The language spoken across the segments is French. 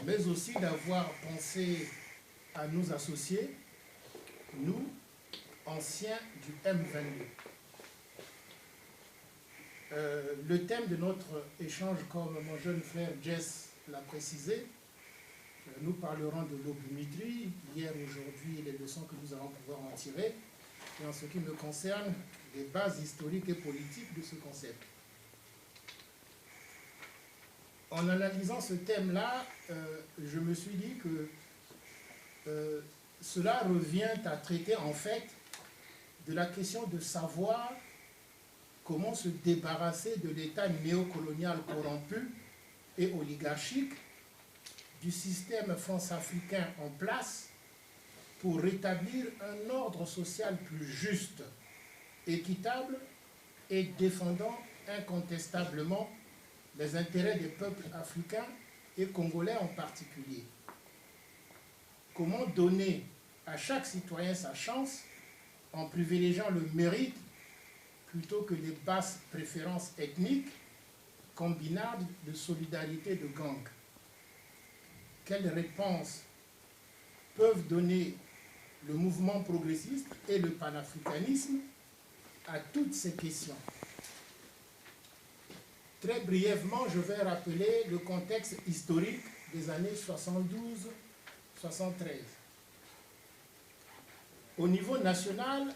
mais aussi d'avoir pensé à nous associer, nous, anciens du M22. Le thème de notre échange, comme mon jeune frère Jess l'a précisé, nous parlerons de l'augmenterie, hier, aujourd'hui, les leçons que nous allons pouvoir en tirer, et en ce qui me concerne, les bases historiques et politiques de ce concept. En analysant ce thème-là, je me suis dit que cela revient à traiter en fait de la question de savoir comment se débarrasser de l'État néocolonial corrompu et oligarchique, du système france-africain en place pour rétablir un ordre social plus juste, équitable et défendant incontestablement les intérêts des peuples africains et congolais en particulier. Comment donner à chaque citoyen sa chance en privilégiant le mérite plutôt que les basses préférences ethniques combinables de solidarité de gang. Quelles réponses peuvent donner le mouvement progressiste et le panafricanisme à toutes ces questions? Très brièvement, je vais rappeler le contexte historique des années 72-73. Au niveau national,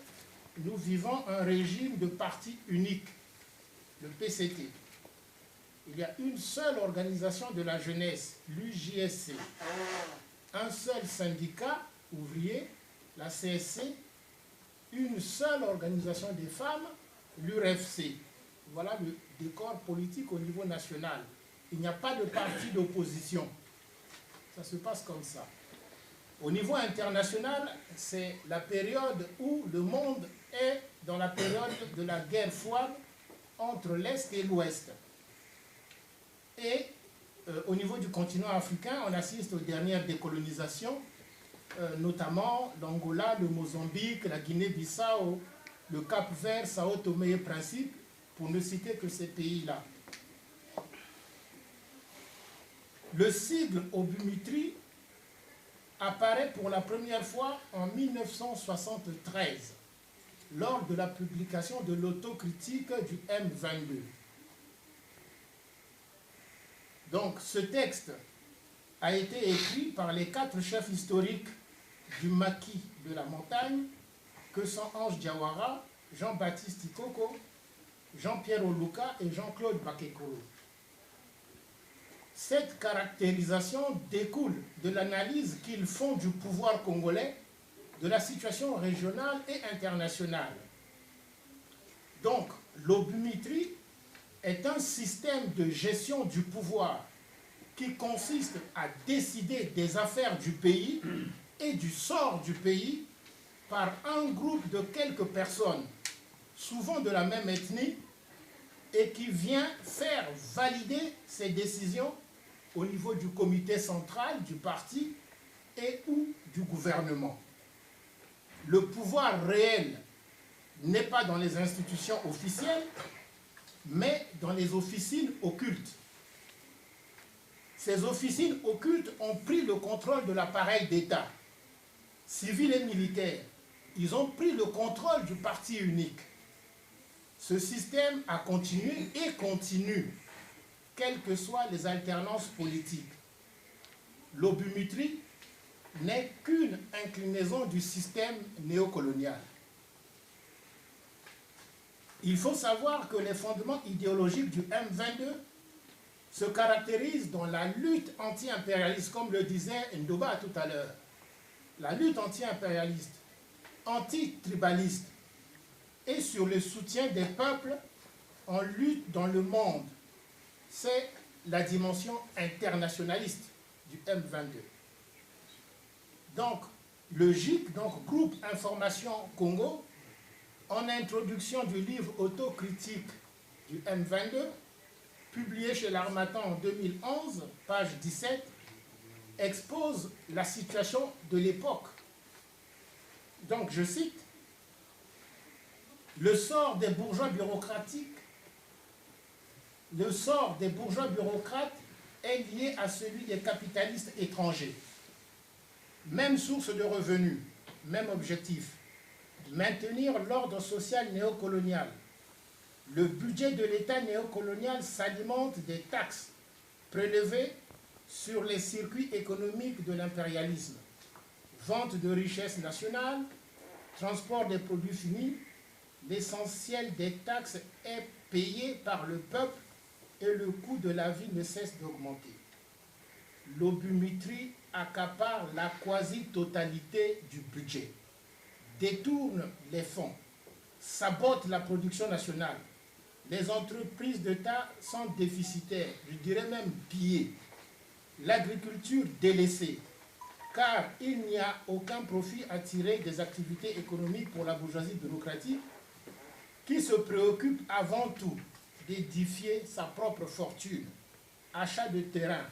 nous vivons un régime de parti unique, le PCT. Il y a une seule organisation de la jeunesse, l'UJSC, un seul syndicat ouvrier, la CSC, une seule organisation des femmes, l'URFC. Voilà le décor politique au niveau national. Il n'y a pas de parti d'opposition. Ça se passe comme ça. Au niveau international, c'est la période où le monde est dans la période de la guerre froide entre l'Est et l'Ouest. Et au niveau du continent africain, on assiste aux dernières décolonisations, notamment l'Angola, le Mozambique, la Guinée-Bissau, le Cap-Vert, Sao Tomé et Principe, pour ne citer que ces pays-là. Le sigle Obumitri apparaît pour la première fois en 1973, lors de la publication de l'autocritique du M22. Donc, ce texte a été écrit par les 4 chefs historiques du maquis de la montagne, que sont Ange Diawara, Jean-Baptiste Ikoko, Jean-Pierre Oluka et Jean-Claude Bakekolo. Cette caractérisation découle de l'analyse qu'ils font du pouvoir congolais, de la situation régionale et internationale. Donc, l'Obumitri est un système de gestion du pouvoir qui consiste à décider des affaires du pays et du sort du pays par un groupe de quelques personnes, souvent de la même ethnie, et qui vient faire valider ces décisions au niveau du comité central du parti et ou du gouvernement. Le pouvoir réel n'est pas dans les institutions officielles, mais dans les officines occultes. Ces officines occultes ont pris le contrôle de l'appareil d'État, civil et militaire. Ils ont pris le contrôle du parti unique. Ce système a continué et continue, quelles que soient les alternances politiques. L'Obumitri n'est qu'une inclinaison du système néocolonial. Il faut savoir que les fondements idéologiques du M22 se caractérisent dans la lutte anti-impérialiste, comme le disait Ndoba tout à l'heure. La lutte anti-impérialiste, anti-tribaliste et sur le soutien des peuples en lutte dans le monde. C'est la dimension internationaliste du M22. Donc, le GIC, donc Groupe Information Congo, en introduction du livre autocritique du M22, publié chez l'Harmattan en 2011, page 17, expose la situation de l'époque. Donc, je cite, « Le sort des bourgeois bureaucrates est lié à celui des capitalistes étrangers. Même source de revenus, même objectif. Maintenir l'ordre social néocolonial. Le budget de l'État néocolonial s'alimente des taxes prélevées sur les circuits économiques de l'impérialisme. Vente de richesses nationales, transport des produits finis, l'essentiel des taxes est payé par le peuple et le coût de la vie ne cesse d'augmenter. L'obumitrie accapare la quasi-totalité du budget, détourne les fonds, sabote la production nationale. Les entreprises d'État sont déficitaires, je dirais même pillées. L'agriculture délaissée, car il n'y a aucun profit à tirer des activités économiques pour la bourgeoisie bureaucratique qui se préoccupe avant tout d'édifier sa propre fortune. Achat de terrain,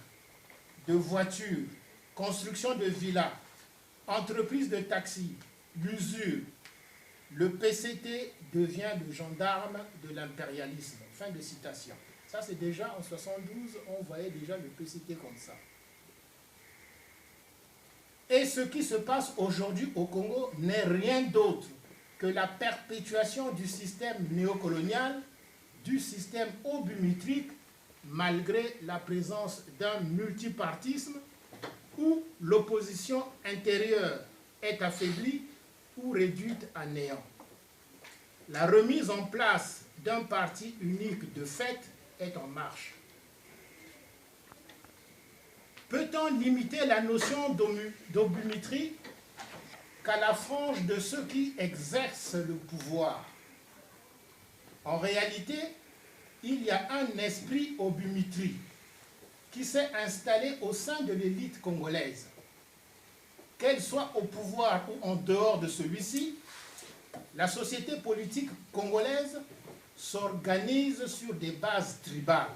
de voitures, construction de villas, entreprise de taxis, l'usure. Le PCT devient le gendarme de l'impérialisme. Fin de citation. Ça, c'est déjà en 72, on voyait déjà le PCT comme ça. Et ce qui se passe aujourd'hui au Congo n'est rien d'autre que la perpétuation du système néocolonial, du système obumitrique, malgré la présence d'un multipartisme où l'opposition intérieure est affaiblie ou réduite à néant. La remise en place d'un parti unique de fait est en marche. Peut-on limiter la notion d'obumitrie qu'à la frange de ceux qui exercent le pouvoir? En réalité, il y a un esprit obumitrie qui s'est installé au sein de l'élite congolaise. Qu'elle soit au pouvoir ou en dehors de celui-ci, la société politique congolaise s'organise sur des bases tribales.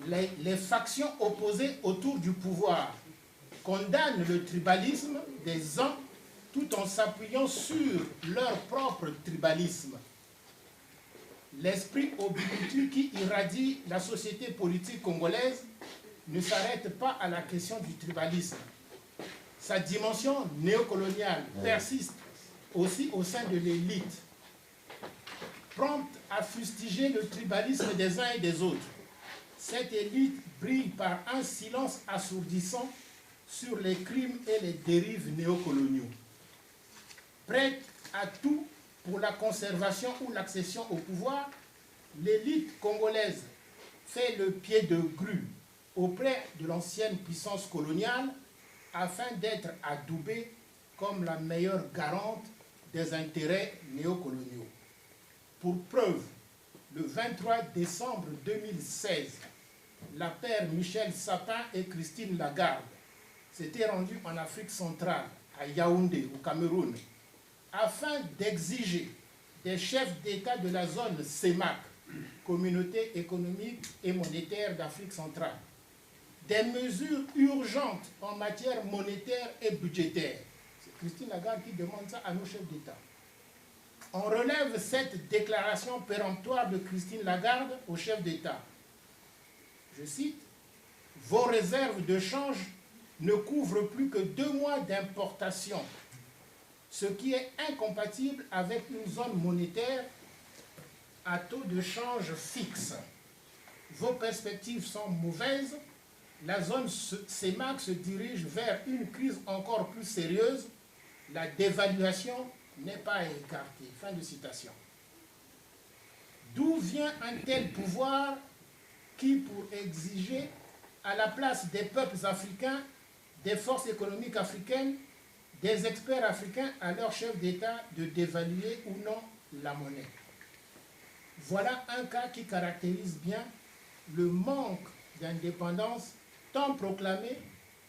Les factions opposées autour du pouvoir condamnent le tribalisme des uns tout en s'appuyant sur leur propre tribalisme. L'esprit obumitri qui irradie la société politique congolaise ne s'arrête pas à la question du tribalisme. Sa dimension néocoloniale persiste aussi au sein de l'élite, prompte à fustiger le tribalisme des uns et des autres. Cette élite brille par un silence assourdissant sur les crimes et les dérives néocoloniaux. Prête à tout pour la conservation ou l'accession au pouvoir, l'élite congolaise fait le pied de grue auprès de l'ancienne puissance coloniale afin d'être adoubée comme la meilleure garante des intérêts néocoloniaux. Pour preuve, le 23 décembre 2016, la paire Michel Sapin et Christine Lagarde s'étaient rendus en Afrique centrale, à Yaoundé, au Cameroun, afin d'exiger des chefs d'État de la zone CEMAC, Communauté économique et monétaire d'Afrique centrale, des mesures urgentes en matière monétaire et budgétaire. C'est Christine Lagarde qui demande ça à nos chefs d'État. On relève cette déclaration péremptoire de Christine Lagarde au chef d'État. Je cite, « Vos réserves de change ne couvrent plus que 2 mois d'importation, ce qui est incompatible avec une zone monétaire à taux de change fixe. Vos perspectives sont mauvaises. La zone CEMAC se dirige vers une crise encore plus sérieuse. La dévaluation n'est pas écartée. » Fin de citation. D'où vient un tel pouvoir qui, pour exiger à la place des peuples africains, des forces économiques africaines, des experts africains à leur chef d'État de dévaluer ou non la monnaie? Voilà un cas qui caractérise bien le manque d'indépendance tant proclamé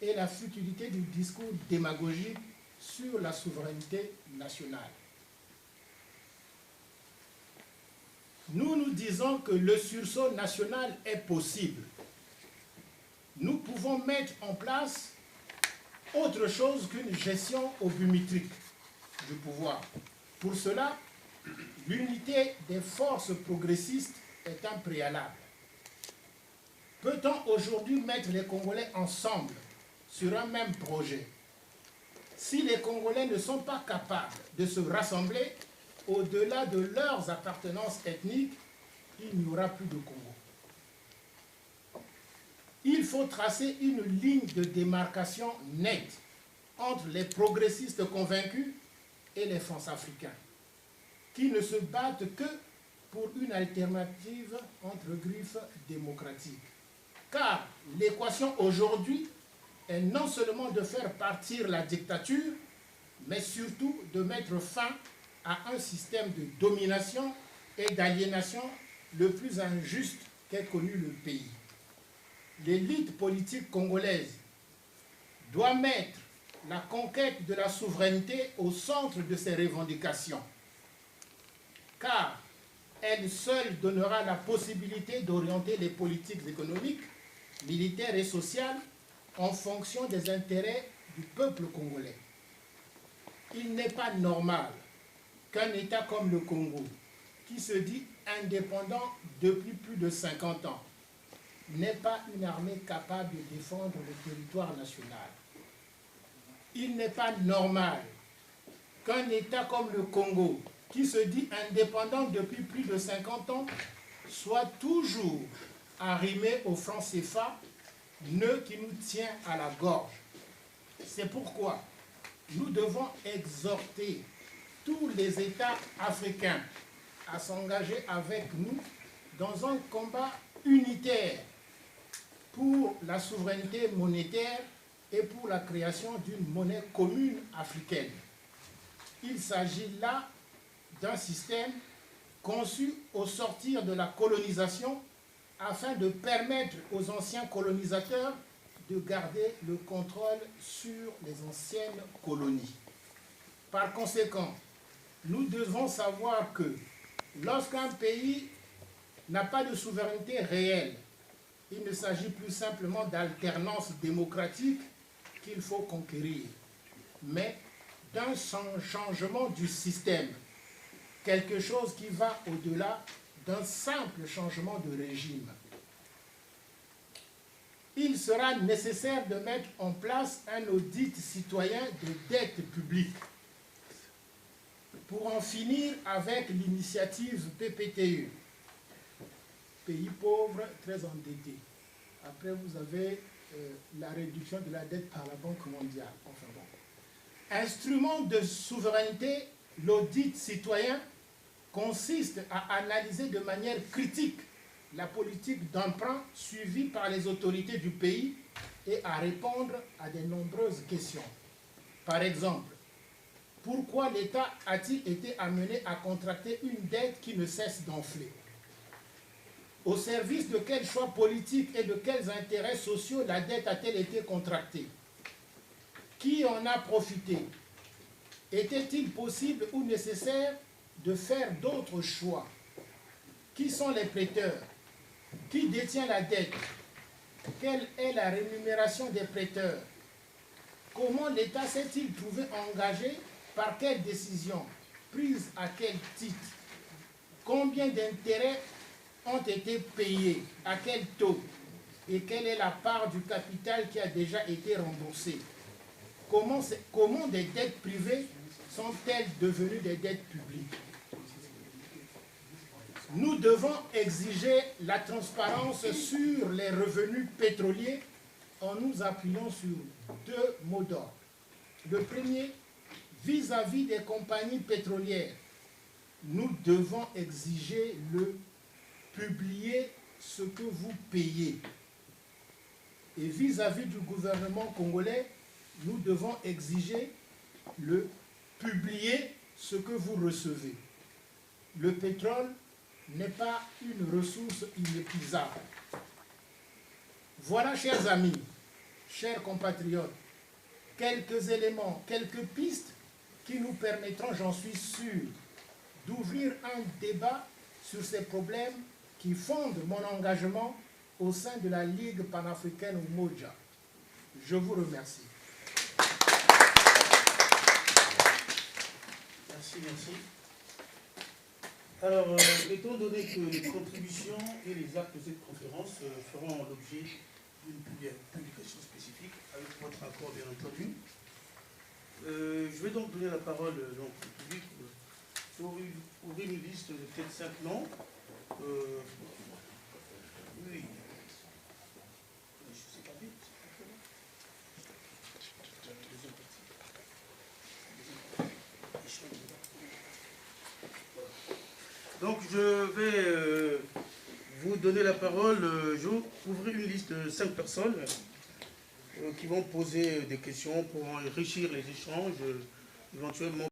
et la futilité du discours démagogique sur la souveraineté nationale. Nous nous disons que le sursaut national est possible. Nous pouvons mettre en place autre chose qu'une gestion obumitrique du pouvoir. Pour cela, l'unité des forces progressistes est un préalable. Peut-on aujourd'hui mettre les Congolais ensemble sur un même projet? Si les Congolais ne sont pas capables de se rassembler au-delà de leurs appartenances ethniques, il n'y aura plus de Congo. Il faut tracer une ligne de démarcation nette entre les progressistes convaincus et les France-Africains, qui ne se battent que pour une alternative entre griffes démocratiques. Car l'équation aujourd'hui est non seulement de faire partir la dictature, mais surtout de mettre fin à un système de domination et d'aliénation le plus injuste qu'ait connu le pays. L'élite politique congolaise doit mettre la conquête de la souveraineté au centre de ses revendications, car elle seule donnera la possibilité d'orienter les politiques économiques, militaires et sociales en fonction des intérêts du peuple congolais. Il n'est pas normal qu'un État comme le Congo, qui se dit indépendant depuis plus de 50 ans, n'ait pas une armée capable de défendre le territoire national. Il n'est pas normal qu'un État comme le Congo, qui se dit indépendant depuis plus de 50 ans, soit toujours arrimé au franc CFA, nœud qui nous tient à la gorge. C'est pourquoi nous devons exhorter tous les États africains à s'engager avec nous dans un combat unitaire pour la souveraineté monétaire et pour la création d'une monnaie commune africaine. Il s'agit là d'un système conçu au sortir de la colonisation afin de permettre aux anciens colonisateurs de garder le contrôle sur les anciennes colonies. Par conséquent, nous devons savoir que lorsqu'un pays n'a pas de souveraineté réelle, il ne s'agit plus simplement d'alternance démocratique qu'il faut conquérir, mais d'un changement du système, quelque chose qui va au-delà d'un simple changement de régime. Il sera nécessaire de mettre en place un audit citoyen de dette publique pour en finir avec l'initiative PPTE, pays pauvres très endettés. Après, vous avez la réduction de la dette par la Banque mondiale. Enfin bon. Instrument de souveraineté, l'audit citoyen consiste à analyser de manière critique la politique d'emprunt suivie par les autorités du pays et à répondre à de nombreuses questions. Par exemple, pourquoi l'État a-t-il été amené à contracter une dette qui ne cesse d'enfler? Au service de quels choix politiques et de quels intérêts sociaux la dette a-t-elle été contractée? Qui en a profité? Était-il possible ou nécessaire de faire d'autres choix? Qui sont les prêteurs? Qui détient la dette? Quelle est la rémunération des prêteurs? Comment l'État s'est-il trouvé engagé? Par quelle décision? Prise à quel titre? Combien d'intérêts ont été payés? À quel taux? Et quelle est la part du capital qui a déjà été remboursée? Comment des dettes privées sont-elles devenues des dettes publiques? Nous devons exiger la transparence sur les revenus pétroliers en nous appuyant sur deux mots d'ordre. Le premier, vis-à-vis des compagnies pétrolières, nous devons exiger le publier ce que vous payez. Et vis-à-vis du gouvernement congolais, nous devons exiger le publier ce que vous recevez. Le pétrole n'est pas une ressource inépuisable. Voilà, chers amis, chers compatriotes, quelques éléments, quelques pistes qui nous permettront, j'en suis sûr, d'ouvrir un débat sur ces problèmes qui fondent mon engagement au sein de la Ligue panafricaine Umoja. Je vous remercie. Merci, merci. Alors, étant donné que les contributions et les actes de cette conférence feront l'objet d'une publication spécifique, avec votre accord bien entendu, je vais donc donner la parole donc, au public pour ouvrir une liste de peut-être 5 noms. Oui. Je sais pas vite. Donc je vais vous donner la parole. Je vais ouvrir une liste de 5 personnes qui vont poser des questions pour enrichir les échanges éventuellement.